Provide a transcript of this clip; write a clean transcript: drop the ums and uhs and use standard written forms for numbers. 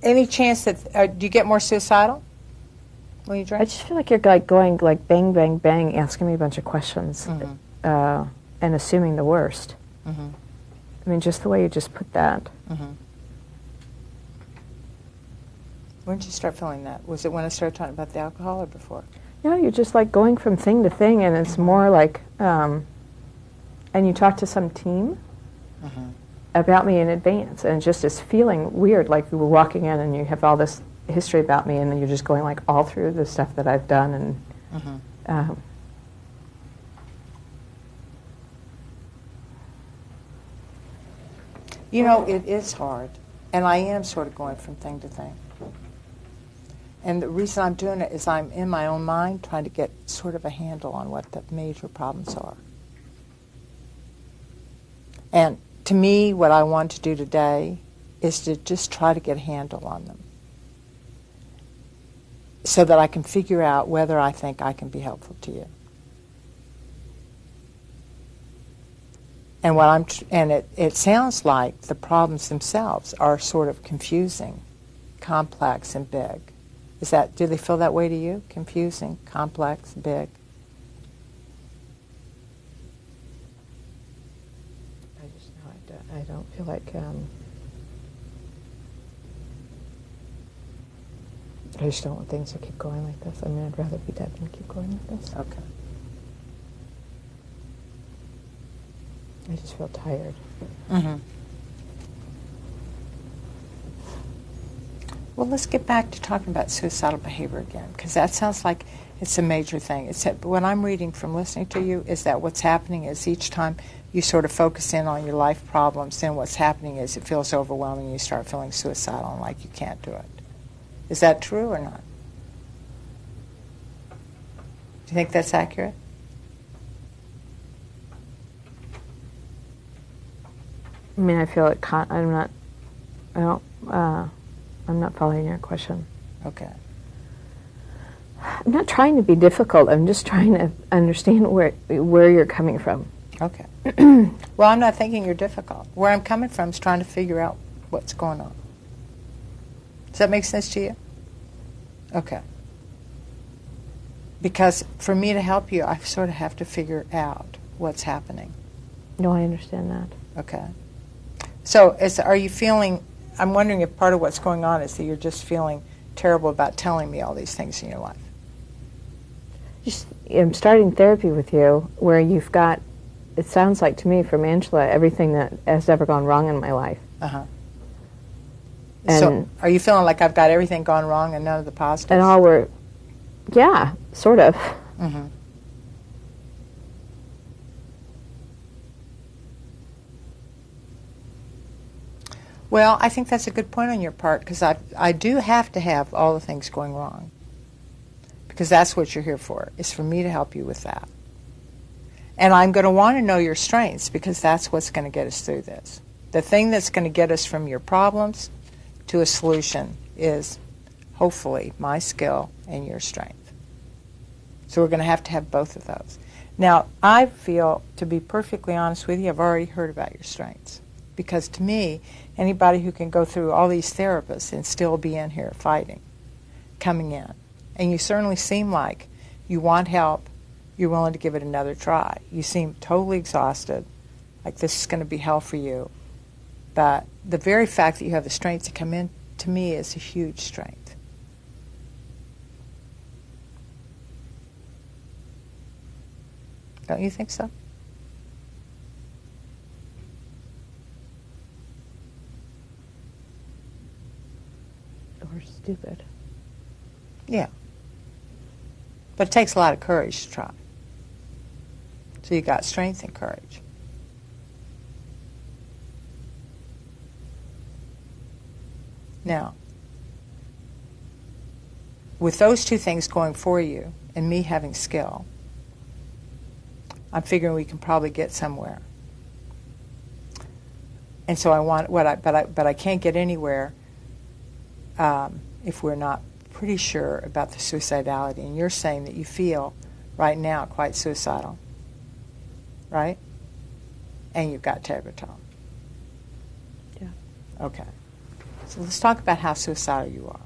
Any chance that, do you get more suicidal when you drink? I just feel like you're like going like bang, bang, bang, asking me a bunch of questions and assuming the worst. Mm-hmm. I mean, just the way you just put that. Mm-hmm. When did you start feeling that? Was it when I started talking about the alcohol or before? Yeah, you're just like going from thing to thing, and it's more like, and you talk to some team about me in advance, and just it's feeling weird, like you were walking in and you have all this history about me, and then you're just going like all through the stuff that I've done, and you know, it is hard, and I am sort of going from thing to thing. And the reason I'm doing it is I'm in my own mind trying to get sort of a handle on what the major problems are. And to me, what I want to do today is to just try to get a handle on them so that I can figure out whether I think I can be helpful to you. And it sounds like the problems themselves are sort of confusing, complex, and big. Do they feel that way to you? Confusing, complex, big? I just know I don't feel like I just don't want things to keep going like this. I mean, I'd rather be dead than keep going like this. Okay. I just feel tired. Mm-hmm. Well, let's get back to talking about suicidal behavior again, because that sounds like it's a major thing. What I'm reading from listening to you is that what's happening is each time you sort of focus in on your life problems, then what's happening is it feels overwhelming and you start feeling suicidal and like you can't do it. Is that true or not? Do you think that's accurate? I mean, I feel like I'm not following your question. Okay. I'm not trying to be difficult. I'm just trying to understand where you're coming from. Okay. Well, I'm not thinking you're difficult. Where I'm coming from is trying to figure out what's going on. Does that make sense to you? Okay. Because for me to help you, I sort of have to figure out what's happening. No, I understand that. Okay. So are you feeling, I'm wondering if part of what's going on is that you're just feeling terrible about telling me all these things in your life. I'm starting therapy with you where you've got, it sounds like to me from Angela, everything that has ever gone wrong in my life. Uh-huh. And so are you feeling like I've got everything gone wrong and none of the positives? And all were, yeah, sort of. Mm-hmm. Well, I think that's a good point on your part, because I do have to have all the things going wrong, because that's what you're here for, is for me to help you with that. And I'm going to want to know your strengths, because that's what's going to get us through this. The thing that's going to get us from your problems to a solution is, hopefully, my skill and your strength. So we're going to have both of those. Now, I feel, to be perfectly honest with you, I've already heard about your strengths. Because to me, anybody who can go through all these therapists and still be in here fighting, coming in, and you certainly seem like you want help, you're willing to give it another try. You seem totally exhausted, like this is going to be hell for you. But the very fact that you have the strength to come in, to me, is a huge strength. Don't you think so? Or stupid. Yeah. But it takes a lot of courage to try. So you got strength and courage. Now, with those two things going for you and me having skill, I'm figuring we can probably get somewhere. And so I want but I can't get anywhere if we're not pretty sure about the suicidality. And you're saying that you feel right now quite suicidal, right? And you've got Tegretol. Yeah. Okay. So let's talk about how suicidal you are.